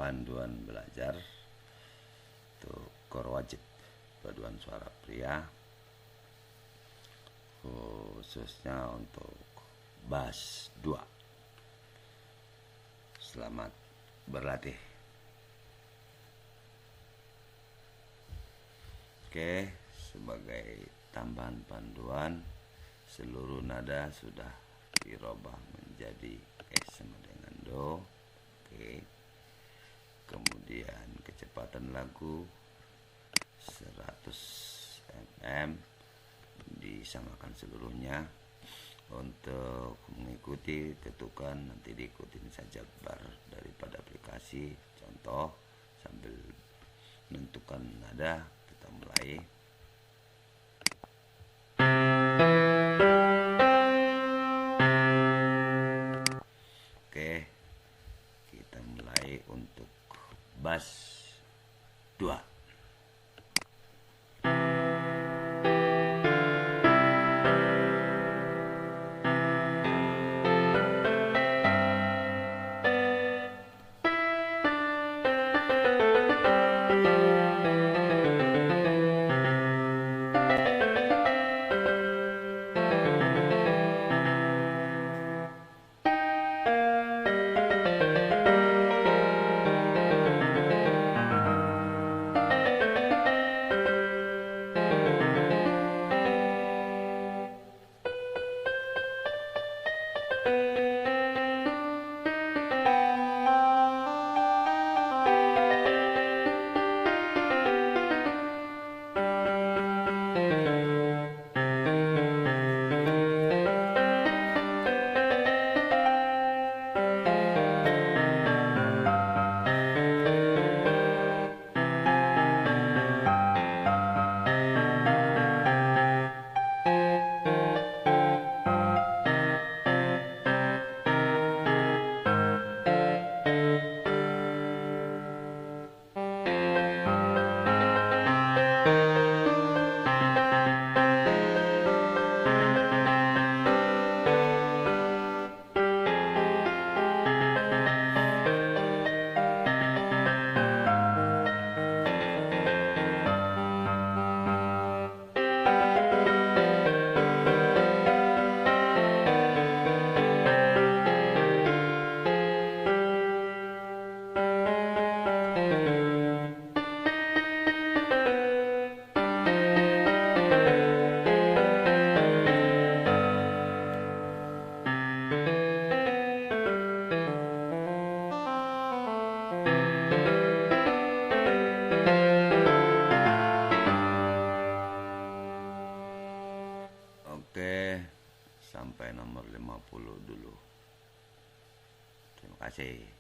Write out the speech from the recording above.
panduan belajar untuk kor wajib paduan suara pria, khususnya untuk bass 2. Selamat berlatih. Oke, sebagai tambahan panduan, seluruh nada sudah dirubah menjadi S sama dengan Do. Oke. Kemudian kecepatan lagu 100 mm disamakan seluruhnya. Untuk mengikuti tentukan nanti diikutin saja bar daripada aplikasi. Contoh sambil menentukan nada, kita mulai. Oke, kita mulai untuk bass 2. Oke, sampai nomor 50 dulu. Terima kasih.